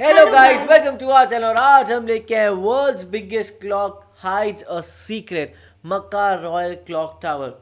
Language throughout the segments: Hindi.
Hello guys, welcome to our channel. और आज हम लेके आए world's biggest clock hides a secret, Makkah Royal Clock Tower.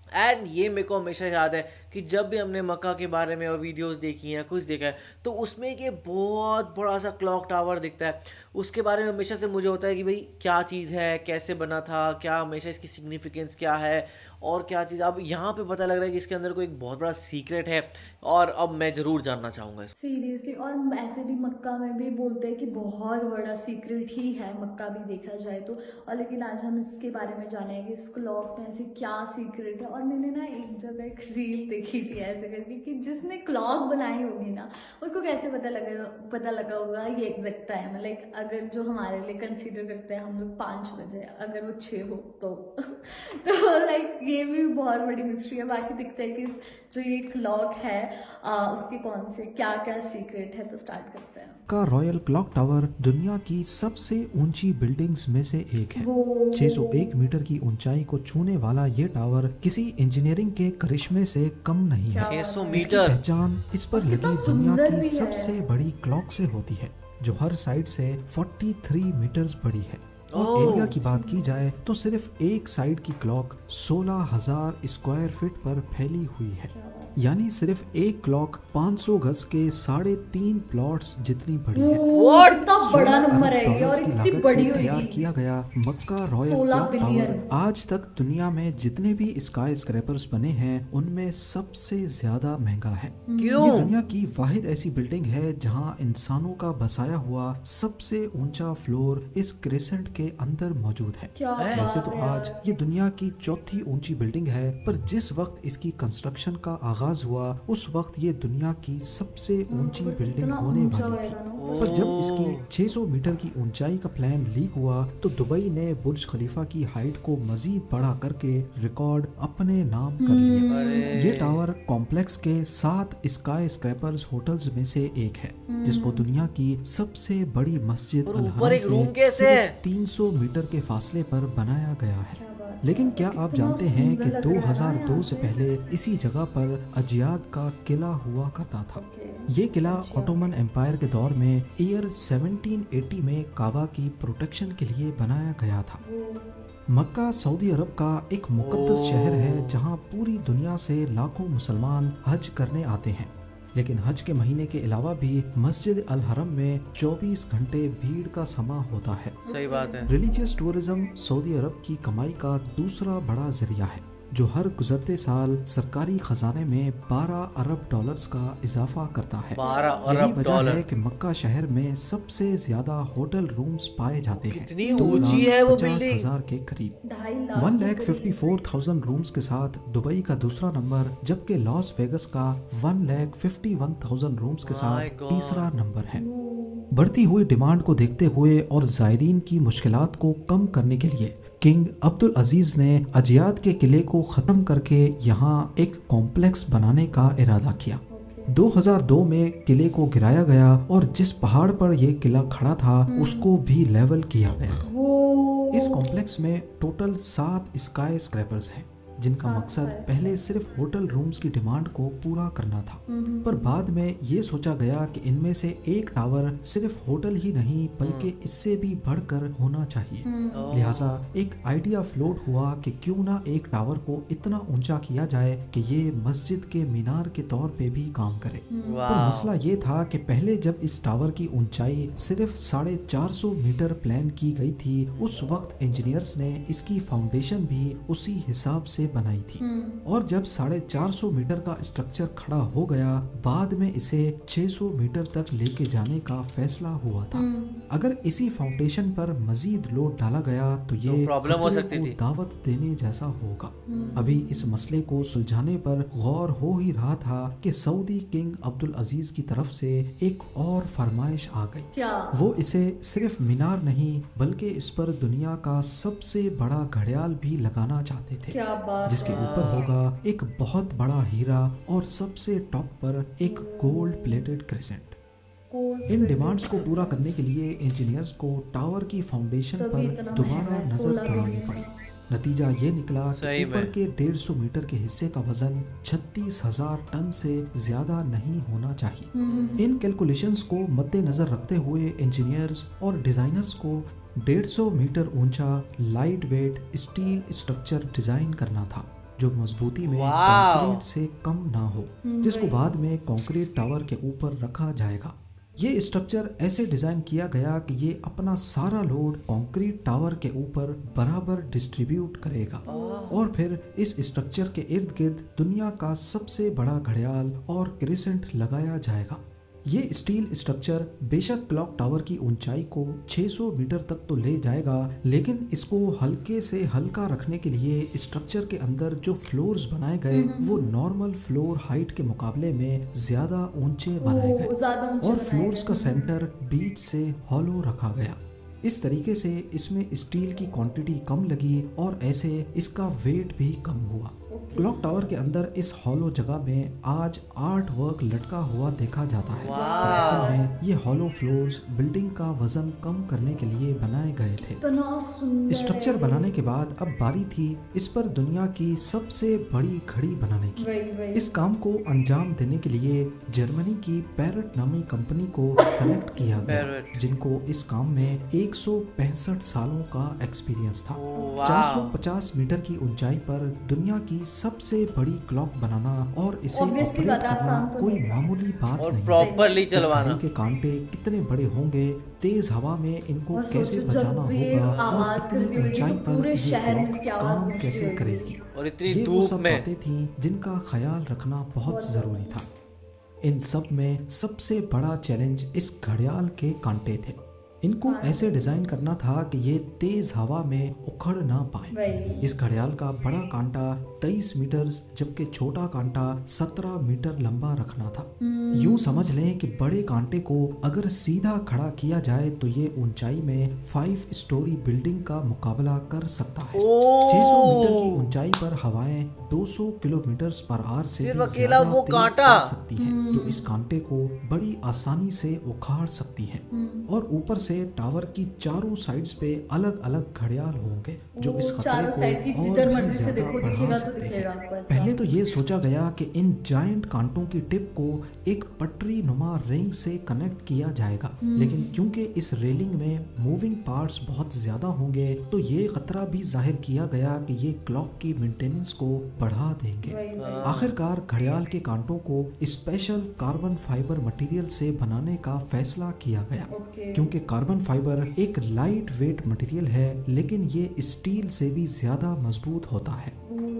And ये मेरे को हमेशा याद है कि जब भी हमने मक्का के बारे में और वीडियोस देखी हैं, कुछ देखा है, तो उसमें एक ये बहुत बड़ा सा क्लॉक टावर दिखता है। उसके बारे में हमेशा से मुझे होता है कि भाई क्या चीज़ है, कैसे बना था, क्या हमेशा इसकी सिग्निफिकेंस क्या है और क्या चीज़। अब यहाँ पे पता लग रहा है कि इसके अंदर कोई एक बहुत बड़ा सीक्रेट है और अब मैं ज़रूर जानना चाहूँगा इसको। सीरियसली। और ऐसे भी मक्का में भी बोलते हैं कि बहुत बड़ा सीक्रेट ही है मक्का भी देखा जाए तो। और लेकिन आज हम इसके बारे में जानेंगे इस क्लॉक में ऐसे क्या सीक्रेट है। और मैंने ना एक जगह एक रील देखी थी ऐसे करके कि जिसने क्लॉक बनाई होगी ना उसको कैसे पता लगा होगा ये एग्जैक्ट टाइम है। लाइक अगर जो हमारे लिए कंसीडर करते हैं हम लोग 5 बजे, अगर वो 6 हो तो तो लाइक ये भी बहुत बड़ी मिस्ट्री है। बाकी दिखता है कि जो ये क्लॉक है उसके कौन से क्या क्या सीक्रेट है। तो स्टार्ट करते हैं। का रॉयल क्लॉक टावर दुनिया की सबसे ऊंची बिल्डिंग्स में से एक है। वो 601 मीटर की ऊंचाई को छूने वाला ये टावर किसी इंजीनियरिंग के करिश्मे से कम नहीं है। 600 इसकी मीटर। पहचान इस पर और कितना लगी दुनिया सुंदर की भी सबसे है। बड़ी क्लॉक से होती है, जो हर साइड से 43 मीटर्स बड़ी है। और ओह। एरिया की बात की जाए तो सिर्फ एक साइड की क्लॉक 16,000 स्क्वायर फीट पर फैली हुई है। क्या बात यानी सिर्फ एक क्लॉक 500 गज के 3.5 प्लॉट्स जितनी बड़ी है। What? कितना 16 बड़ा नंबर अरब है ये डॉलर्स और की इतनी लागत से बड़ी तैयार होगी। किया गया मक्का रॉयल 16 क्लॉक टावर बिलियन। आज तक दुनिया में जितने भी स्काई स्क्रैपर्स बने हैं उनमें सबसे ज्यादा महंगा है। क्यों? ये दुनिया की वाहिद ऐसी बिल्डिंग है जहां इंसानों का बसाया हुआ सबसे ऊंचा फ्लोर इस क्रेसेंट के अंदर मौजूद है। क्या है? वैसे बात तो है आज यार। ये दुनिया की चौथी ऊंची बिल्डिंग है, पर जिस वक्त इसकी कंस्ट्रक्शन का आगाज हुआ उस वक्त ये दुनिया की सबसे ऊंची बट बिल्डिंग इतना होने ऊंचा वाली थी। होएगा ना पर जब इसकी ओह। 600 मीटर की ऊंचाई का प्लान लीक हुआ तो दुबई ने बुर्ज खलीफा की हाइट को मजीद बड़ा करके रिकॉर्ड अपने नाम कर लिया। ये अरे टावर कॉम्प्लेक्स के 7 स्काई स्क्रैपर्स होटल्स में से एक है, जिसको दुनिया की सबसे बड़ी मस्जिद और अल ऊपर हरम एक रूम से कैसे है? सिर्फ 300 मीटर के फासले पर बनाया गया है। क्या बात लेकिन है। क्या आप कितना जानते हैं कि सुंदर लग रहा है ना 2002 यहाँ से पहले इसी जगह पर अजियाद का किला हुआ करता था। ओके। ये किला अच्छा। ओटोमन एम्पायर के दौर में ईयर 1780 में काबा की प्रोटेक्शन के लिए बनाया गया था। वो मक्का सऊदी अरब का एक मुकद्दस शहर है जहां पूरी दुनिया से लाखों मुसलमान हज करने आते हैं। लेकिन हज के महीने के अलावा भी मस्जिद अल हरम में 24 घंटे भीड़ का समा होता है। सही बात है। रिलीजियस टूरिज्म सऊदी अरब की कमाई का दूसरा बड़ा जरिया है, जो हर गुजरते साल सरकारी खजाने में 12 अरब डॉलर्स का इजाफा करता है। 12 यही अरब वजह है डॉलर। कि मक्का शहर में सबसे ज्यादा होटल रूम्स पाए जाते हैं। कितनी ऊंची है वो बिल्डिंग? 2,50,000 के करीब। 2.5 लाख 1,54,000 रूम्स के साथ दुबई का दूसरा नंबर, जबकि लॉस वेगस का 1,51,000 रूम्स के My साथ God. तीसरा नंबर है। बढ़ती हुई डिमांड को देखते हुए और जायरीन की मुश्किलात को कम करने के लिए किंग अब्दुल अजीज ने अजियाद के किले को ख़त्म करके यहाँ एक कॉम्प्लेक्स बनाने का इरादा किया। 2002 में किले को गिराया गया और जिस पहाड़ पर यह किला खड़ा था उसको भी लेवल किया गया। वो इस कॉम्प्लेक्स में टोटल 7 स्काई स्क्रैपर्स हैं, जिनका 7 मकसद skyscrapers। पहले सिर्फ होटल रूम्स की डिमांड को पूरा करना था, पर बाद में ये सोचा गया कि इनमें से एक टावर सिर्फ होटल ही नहीं बल्कि इससे भी बढ़कर होना चाहिए। लिहाजा एक आइडिया फ्लोट हुआ कि क्यों ना एक टावर को इतना ऊंचा किया जाए कि ये मस्जिद के मीनार के तौर पे भी काम करे। पर वाह। मसला ये था कि पहले जब इस टावर की ऊंचाई सिर्फ 450 मीटर प्लान की गई थी, उस वक्त इंजीनियर्स ने इसकी फाउंडेशन भी उसी हिसाब से बनाई थी। और जब 450 मीटर का स्ट्रक्चर खड़ा हो गया, बाद में इसे 600 मीटर तक लेके जाने का फैसला हुआ था। अगर इसी फाउंडेशन पर मजीद लोड डाला गया तो ये प्रॉब्लम हो खतरे सकती को थी। दावत देने जैसा होगा। अभी इस मसले को सुलझाने पर गौर हो ही रहा था कि सऊदी किंग अब्दुल अजीज की तरफ से एक और फरमाइश आ गई। क्या वो इसे सिर्फ मीनार नहीं बल्कि इस पर दुनिया का सबसे बड़ा घड़ियाल भी लगाना चाहते थे, क्या बात जिसके है। ऊपर होगा एक बहुत बड़ा हीरा और सबसे टॉप पर एक गोल्ड प्लेटेड क्रेसेंट। इन डिमांड्स को पूरा करने के लिए इंजीनियर्स को टावर की फाउंडेशन तभी पर इतना दोबारा महंगा है, नजर 16 दौड़ानी बिलियन। पड़ी। नतीजा ये निकला सही कि में। ऊपर के 150 मीटर के हिस्से का वजन 36,000 टन से ज्यादा नहीं होना चाहिए। इन कैलकुलेशंस को मद्देनजर रखते हुए इंजीनियर्स और डिजाइनर्स को 150 मीटर ऊंचा light weight steel structure design करना था जो मजबूती में वाव। कंक्रीट से कम ना हो, जिसको बाद में कंक्रीट टावर के ऊपर रखा जाएगा। ये स्ट्रक्चर ऐसे डिजाइन किया गया कि ये अपना सारा लोड कंक्रीट टावर के ऊपर बराबर डिस्ट्रीब्यूट करेगा और फिर इस स्ट्रक्चर के इर्द गिर्द दुनिया का सबसे बड़ा घड़ियाल और क्रिसेंट लगाया जाएगा। ये स्टील स्ट्रक्चर बेशक क्लॉक टावर की ऊंचाई को 600 मीटर तक तो ले जाएगा, लेकिन इसको हल्के से हल्का रखने के लिए स्ट्रक्चर के अंदर जो फ्लोर्स बनाए गए वो नॉर्मल फ्लोर हाइट के मुकाबले में ज्यादा ऊंचे बनाए गए ज्यादा ऊंचे और बनाए फ्लोर्स गए। का सेंटर बीच से हॉलो रखा गया। इस तरीके से इसमें स्टील की क्वांटिटी कम लगी और ऐसे इसका वेट भी कम हुआ। क्लॉक टावर के अंदर इस हॉलो जगह में आज आर्ट वर्क लटका हुआ देखा जाता है। असल में ये हॉलो फ्लोर्स बिल्डिंग का वजन कम करने के लिए बनाए गए थे। इतना सुंदर स्ट्रक्चर बनाने के बाद अब बारी थी इस पर दुनिया की सबसे बड़ी घड़ी बनाने की। वही इस काम को अंजाम देने के लिए जर्मनी की पैरट नामी कंपनी को सेलेक्ट किया गया, पैरट। जिनको इस काम में 165 सालों का एक्सपीरियंस था। वाह। 450 मीटर की ऊंचाई पर दुनिया की सबसे बड़ी क्लॉक बनाना और इसे Obviously ऑपरेट बात करना आसान तो कोई नहीं। मामूली बात और नहीं। प्रॉपरली इस चलवाना। घड़ी के कांटे कितने बड़े होंगे, तेज हवा में इनको और कैसे सोचो, जब बचाना ये होगा और आवाज करती इतनी होगी ऊंचाई तो पर पूरे ये शहर में क्लॉक इसकी आवाज काम गूंजती कैसे होगी। करेगी। और इतनी ये वो धूप सब में। बातें थी जिनका ख्याल रखना बहुत जरूरी था। इन सब में सबसे बड़ा चैलेंज इस घड़ियाल के कांटे थे। इनको ऐसे डिजाइन करना था कि ये तेज हवा में उखड़ ना पाए। वही। इस घड़ियाल का बड़ा कांटा 23 मीटर जबकि छोटा कांटा 17 मीटर लंबा रखना था। यूं समझ लें कि बड़े कांटे को अगर सीधा खड़ा किया जाए तो ये ऊंचाई में 5 स्टोरी बिल्डिंग का मुकाबला कर सकता है। 600 मीटर की ऊंचाई पर हवाएं 200 किलोमीटर पर आवर से सिर्फ भी अकेला ज्यादा वो तेज कांटा। चल सकती है, जो इस कांटे को बड़ी आसानी से उखाड़ सकती है। और ऊपर से टावर की चारों साइड्स पे अलग अलग घड़ियाल होंगे जो वो इस खतरे चारों साइड की को जिधर और भी मर्जी से ज्यादा देखो, बढ़ा दिखेगा तो सकते दिखेगा हैं। आपको ऐसा। पहले तो ये सोचा गया कि इन जायंट कांटों की टिप को एक पटरी नुमा रिंग से कनेक्ट किया जाएगा, लेकिन क्योंकि इस रेलिंग में मूविंग पार्ट्स बहुत ज्यादा होंगे तो ये खतरा भी जाहिर किया गया कि ये क्लॉक की मेंटेनेंस को बढ़ा देंगे। वही, वही। आखिरकार घड़ियाल के कांटों को स्पेशल कार्बन फाइबर मटेरियल से बनाने का फैसला किया गया, ओके। क्योंकि कार्बन फाइबर एक लाइट वेट मटेरियल है लेकिन ये स्टील से भी ज्यादा मजबूत होता है।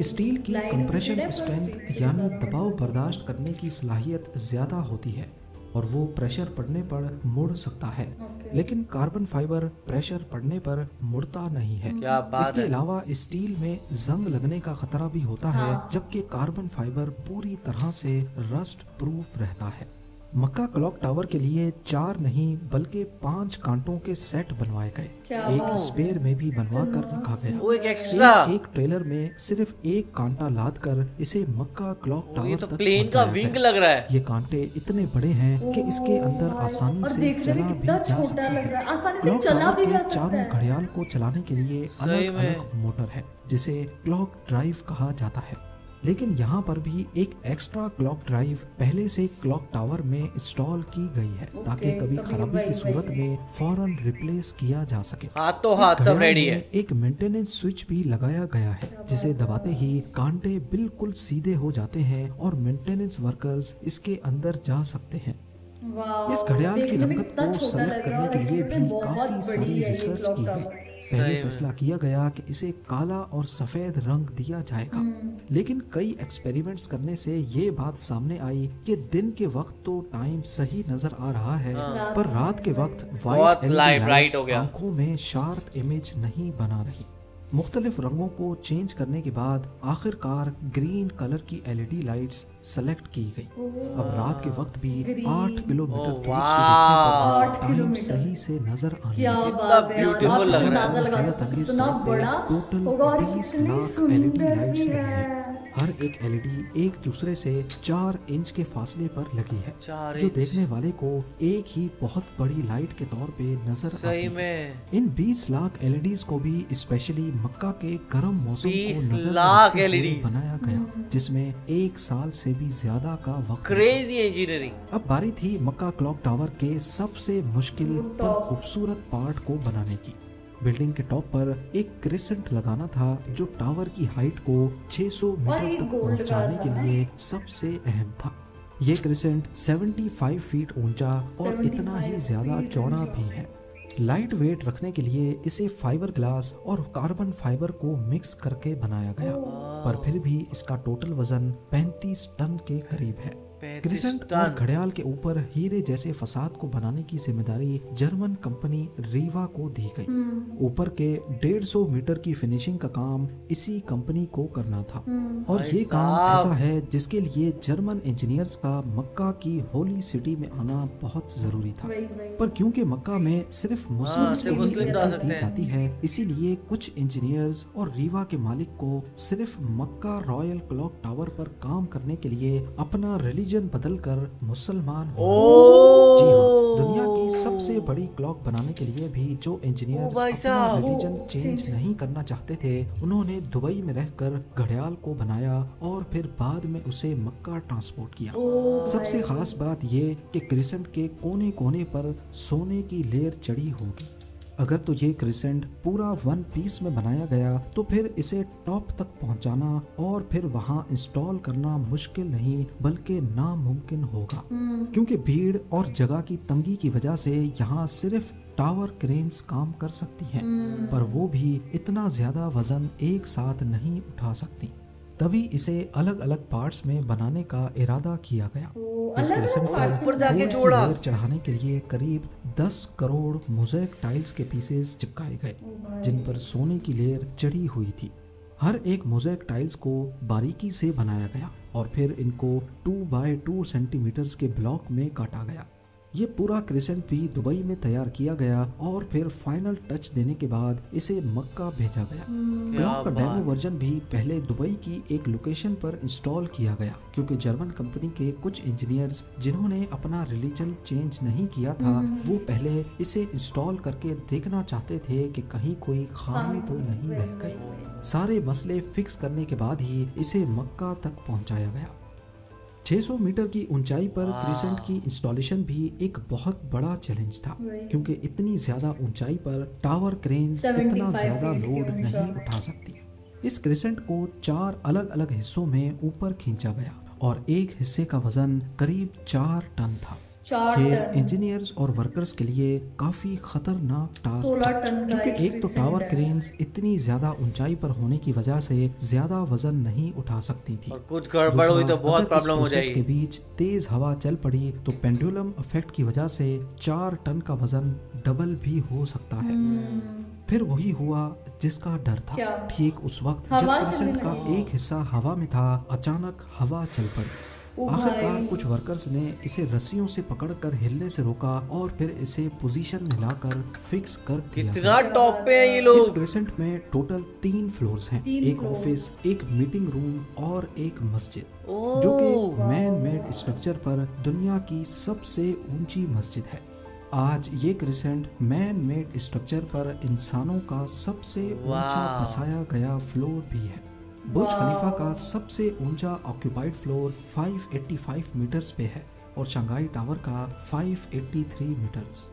स्टील की Light कंप्रेशन weight है, पर स्ट्रेंथ steel से यानी ज्यादा दबाव बर्दाश्त करने की सलाहियत ज्यादा होती है और वो प्रेशर पड़ने पर मुड़ सकता है, ओके। लेकिन कार्बन फाइबर प्रेशर पड़ने पर मुड़ता नहीं है। क्या बात इसके है। अलावा स्टील में जंग लगने का खतरा भी होता है, हाँ। जबकि कार्बन फाइबर पूरी तरह से रस्ट प्रूफ रहता है। मक्का क्लॉक टावर के लिए 4 नहीं बल्कि 5 कांटों के सेट बनवाए गए। क्या एक बात। स्पेयर में भी बनवा कर रखा गया। वो एक एक्स्ट्रा। एक ट्रेलर में सिर्फ एक कांटा लाद कर इसे मक्का क्लॉक ये टावर तो तक प्लेन का पहुंचाया विंग है। लग रहा है। ये कांटे इतने बड़े हैं कि इसके अंदर और आसानी से देखने में चला भी कितना जा छोटा सकता लग रहा है, है। आसानी से क्लॉक चला टावर भी के जा सकता चारों है। घड़ियाल को चलाने के लिए सही अलग में। अलग मोटर है जिसे क्लॉक ड्राइव कहा जाता है, लेकिन यहाँ पर भी एक एक्स्ट्रा क्लॉक ड्राइव पहले से क्लॉक टावर में इंस्टॉल की गई है ताकि कभी कभी खराबी की वही- सूरत वही। में फौरन रिप्लेस किया जा सके। हाथ तो इस हाथ सब घड़ियाल रेडी में है। एक मेंटेनेंस स्विच भी लगाया गया है जिसे दबाते ही कांटे बिल्कुल सीधे हो जाते हैं और मेंटेनेंस वर्कर्स इसके अंदर जा सकते हैं। वाह, इस घड़ियाल की देखने में रंगत कितना को छोटा सेलेक्ट लग रहा है करने और के लिए इसमें भी बहुत काफी बड़ी सारी है ये रिसर्च क्लॉक की टावर। गई। पहले सही में। फैसला किया गया कि इसे काला और सफेद रंग दिया जाएगा, लेकिन कई एक्सपेरिमेंट्स करने से ये बात सामने आई कि दिन के वक्त तो टाइम सही नजर आ रहा है, पर रात के वक्त बहुत वाइट bright लाइट्स हो गया। आंखों में शार्प इमेज नहीं बना रही। मुख्तलिफ रंगों को चेंज करने के बाद आखिरकार ग्रीन कलर की एलईडी लाइट्स सेलेक्ट की गई। अब रात के वक्त भी Green। 8 किलोमीटर दूर से वाह। देखने 8 पर टाइम किलोमीटर। सही से नजर आने क्या लगा। बात है यार, beautiful आप लग रहा है। अंदाजा लगा हैरत सकते हो अंगेज कितना तौर पे बड़ा टोटल होगा और 20 कितनी लाख सुंदर LED लाइट्स भी लगी है। हैं। हर एक एलईडी एक दूसरे से 4 इंच के फासले पर लगी है, 4 जो इंच। देखने वाले को एक ही बहुत बड़ी लाइट के तौर पे नजर आती सही है। में इन 20 लाख एलईडीज को भी स्पेशली मक्का के गर्म मौसम 20 को नजर में लाख रखते हुए LEDs बनाया गया, जिसमें 1 साल से भी ज्यादा का वक्त लगा। Crazy engineering. अब बारी थी मक्का क्लॉक टावर के सबसे मुश्किल पर खूबसूरत पार्ट को बनाने की। बिल्डिंग के टॉप पर एक क्रिसेंट लगाना था, जो टावर की हाइट को 600 और मीटर एक तक गोल्ड पहुंचाने का के था। लिए सबसे अहम था। ये क्रिसेंट 75 फीट ऊंचा और इतना ही 75 ज्यादा फीट चौड़ा ऊंचा। भी है। लाइट वेट रखने के लिए इसे फाइबर ग्लास और कार्बन फाइबर को मिक्स करके बनाया गया, पर फिर भी इसका टोटल वजन 35 टन के करीब है। 35 क्रिसेंट टन। और घड़ियाल के ऊपर हीरे जैसे फसाद को बनाने की जिम्मेदारी जर्मन कंपनी रीवा को दी गई। ऊपर के 150 मीटर की फिनिशिंग का काम इसी कंपनी को करना था, और भाई ये काम साहब। ऐसा है जिसके लिए जर्मन इंजीनियर्स का मक्का की होली सिटी में आना बहुत जरूरी था। वही वही पर क्योंकि मक्का में सिर्फ मुस्लिम सिर्फ को ही मुस्लिम जा एंट्री सकते दी हैं। जाती है, इसीलिए कुछ इंजीनियर्स और रीवा के मालिक को सिर्फ मक्का रॉयल क्लॉक टावर पर काम करने के लिए अपना रिलीजन बदलकर मुसलमान हो ओ जी हाँ, दुनिया की सबसे बड़ी क्लॉक बनाने के लिए भी जो इंजीनियर्स भाई अपना साहब। रिलीजन चेंज नहीं करना चाहते थे, उन्होंने दुबई में रहकर घड़ियाल को बनाया और फिर बाद में उसे मक्का ट्रांसपोर्ट किया। सबसे खास बात ये कि क्रिसेंट के कोने कोने पर सोने की लेयर चढ़ी होगी। अगर तो ये क्रिसेंट पूरा वन पीस में बनाया गया तो फिर इसे टॉप तक पहुंचाना और फिर वहां इंस्टॉल करना मुश्किल नहीं बल्कि नामुमकिन होगा, क्योंकि भीड़ और जगह की तंगी की वजह से यहाँ सिर्फ टावर क्रेन्स काम कर सकती हैं, पर वो भी इतना ज्यादा वजन एक साथ नहीं उठा सकती। तभी इसे अलग अलग पार्ट्स में बनाने का इरादा किया गया। इस क्रिसेंट पर ऊपर जाके गोल्ड की जोड़ा। लेयर चढ़ाने के लिए करीब 10 करोड़ मोज़ेक टाइल्स के पीसेस चिपकाए गए, जिन पर सोने की लेयर चढ़ी हुई थी। हर एक मोज़ेक टाइल्स को बारीकी से बनाया गया और फिर इनको 2 बाय 2 सेंटीमीटर्स के ब्लॉक में काटा गया। ये पूरा क्रिसेंट भी दुबई में तैयार किया गया और फिर फाइनल टच देने के बाद इसे मक्का भेजा गया। क्लॉक का डेमो वर्जन भी पहले दुबई की एक लोकेशन पर इंस्टॉल किया गया, क्योंकि जर्मन कंपनी के कुछ इंजीनियर्स जिन्होंने अपना रिलीजन चेंज नहीं किया था, वो पहले इसे इंस्टॉल करके देखना चाहते थे कि कहीं कोई खामी तो नहीं रह गई। सारे मसले फिक्स करने के बाद ही इसे मक्का तक पहुंचाया गया। 600 मीटर की ऊंचाई पर क्रिसेंट की इंस्टॉलेशन भी एक बहुत बड़ा चैलेंज था, क्योंकि इतनी ज्यादा ऊंचाई पर टावर क्रेन्स इतना 75 ज्यादा फीट की लोड नहीं ऊंचाई। उठा सकती। इस क्रिसेंट को 4 अलग अलग हिस्सों में ऊपर खींचा गया और एक हिस्से का वजन करीब 4 टन था। 4 ये टन। इंजीनियर्स और वर्कर्स के लिए काफी खतरनाक टास्क 16 था, टन का क्योंकि एक एक तो क्रिसेंट टावर है। क्रेन्स इतनी ज्यादा ऊंचाई पर होने की वजह से ज्यादा वजन नहीं उठा सकती थी। और कुछ गड़बड़ हुई तो दूसरा, बहुत अगर प्रॉब्लम इस हो प्रोसेस जाएगी। के बीच तेज हवा चल पड़ी तो पेंडुलम इफेक्ट की वजह से 4 टन का वजन डबल भी हो सकता है। फिर वही हुआ जिसका डर था। क्या? ठीक उस वक्त जब हवा क्रिसेंट चलने का लगी। एक हिस्सा हवा में था, अचानक हवा चल पड़ी। ओ आखिरकार भाई। कुछ वर्कर्स ने इसे रस्सियों से पकड़कर हिलने से रोका और फिर इसे पोजीशन में लाकर फिक्स कर दिया गया। इतना टॉप पे है ये इस लोग। क्रिसेंट में टोटल 3 फ्लोर्स हैं, 3 एक फ्लोर्स। ऑफिस, एक मीटिंग रूम और एक मस्जिद, ओह। जो कि मैन मेड स्ट्रक्चर पर दुनिया की सबसे ऊंची मस्जिद है। आज ये क्रिसेंट मैन मेड स्ट्रक्चर पर इंसानों का सबसे ऊंचा वाह। बसाया गया फ्लोर भी है। बुर्ज खलीफा का सबसे ऊंचा ऑक्यूपाइड फ्लोर 585 मीटर्स पे है और शंघाई टावर का 583 मीटर्स।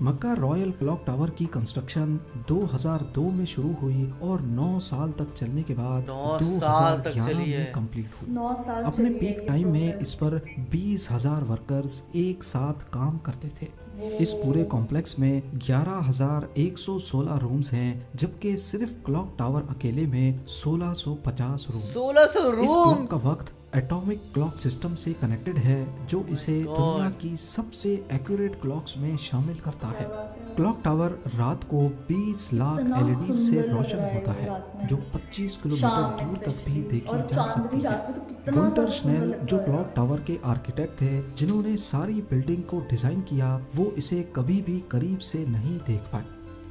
मक्का रॉयल क्लॉक टावर की कंस्ट्रक्शन 2002 में शुरू हुई और 9 साल तक चलने के बाद 9 साल तक 2011 चली है। में कंप्लीट हुई। 9 साल अपने चली है पीक ये टाइम में प्रोसेस। इस पर 20,000 वर्कर्स एक साथ काम करते थे। इस पूरे कॉम्प्लेक्स में 11,116 रूम्स हैं, जबकि सिर्फ क्लॉक टावर अकेले में 1650 रूम्स। 1600 इस क्लॉक रूम। का वक्त एटॉमिक क्लॉक सिस्टम से कनेक्टेड है, जो इसे दुनिया की सबसे एक्यूरेट क्लॉक्स में शामिल करता है। क्लॉक टावर रात को 20 लाख इतना एलईडी से सुंदर लग रोशन रहा है होता वो रात है, में। जो 25 शाम किलोमीटर में दूर तक भी especially। देखी और जा चांदनी सकती है। रात में तो कितना गुंटर ज्यादा सुंदर स्नेल, लगता जो है। क्लॉक टावर के आर्किटेक्ट थे जिन्होंने सारी बिल्डिंग को डिजाइन किया, वो इसे कभी भी करीब से नहीं देख पाए।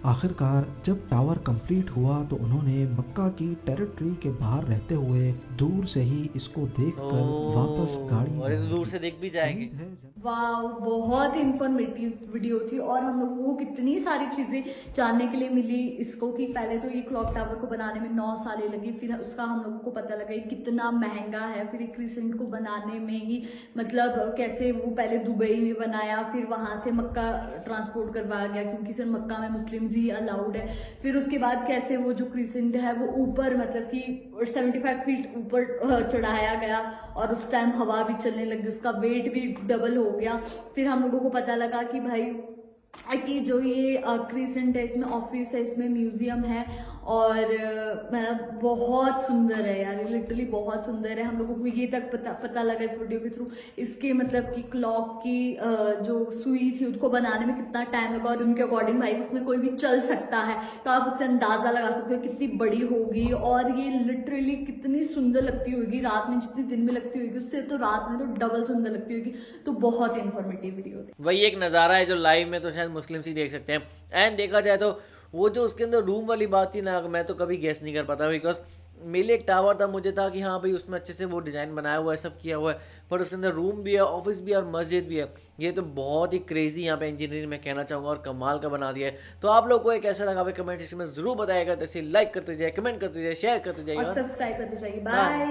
आखिरकार जब टावर कंप्लीट हुआ तो उन्होंने मक्का की टेरिटरी के बाहर रहते हुए दूर से ही इसको देखकर वापस गाड़ी और ये तो में दूर से दिख भी जाएंगे। उम्मीद है जब- वाह, बहुत इंफॉर्मेटिव वीडियो थी और हम लोगों को कितनी सारी चीजें जानने के लिए मिली इसको, कि पहले तो ये क्लॉक टावर को बनाने में 9 सालें लगी, फिर उसका हम लोगों को पता लगा ये कितना महंगा है, फिर एक क्रिसेंट को बनाने में ही मतलब कैसे वो पहले दुबई में बनाया, फिर वहां से मक्का ट्रांसपोर्ट करवाया गया क्योंकि सिर्फ मक्का में मुस्लिम ही अलाउड है, फिर उसके बाद कैसे वो जो क्रिसेंट है वो ऊपर मतलब कि 75 फीट ऊपर चढ़ाया गया और उस टाइम हवा भी चलने लगी, उसका वेट भी डबल हो गया। फिर हम लोगों को पता लगा कि भाई कि जो ये क्रिसेंट है इसमें ऑफिस है, इसमें म्यूजियम है और मतलब बहुत सुंदर है यार, ये लिटरली बहुत सुंदर है। हम लोगों को ये तक पता लगा इस वीडियो के थ्रू इसके मतलब कि क्लॉक की जो सुई थी उसको बनाने में कितना टाइम लगा और उनके अकॉर्डिंग भाई उसमें कोई भी चल सकता है, तो आप उससे अंदाजा लगा सकते हो कितनी बड़ी होगी और ये लिटरली कितनी सुंदर लगती होगी, रात में जितनी दिन में लगती होगी उससे तो रात में तो डबल सुंदर लगती होगी। तो बहुत इंफॉर्मेटिव वीडियो थी। वही एक नज़ारा है जो लाइव में तो शायद मुस्लिम ही देख सकते हैं। एंड देखा जाए तो वो जो उसके अंदर रूम वाली बात थी ना, मैं तो कभी गेस नहीं कर पाता, बिकॉज मेरे लिए एक टावर था, मुझे था कि हाँ भाई उसमें अच्छे से वो डिज़ाइन बनाया हुआ है, सब किया हुआ है, पर उसके अंदर रूम भी है, ऑफिस भी है और मस्जिद भी है। ये तो बहुत ही क्रेजी यहाँ पे इंजीनियरिंग मैं कहना चाहूँगा और कमाल का बना दिया है। तो आप लोग को एक कैसा लगा कमेंट सेक्शन में ज़रूर बताएगा, जैसे लाइक करते जाइए, कमेंट करते जाइए, शेयर करते जाइए और सब्सक्राइब करते जाइए। हाँ। बाय।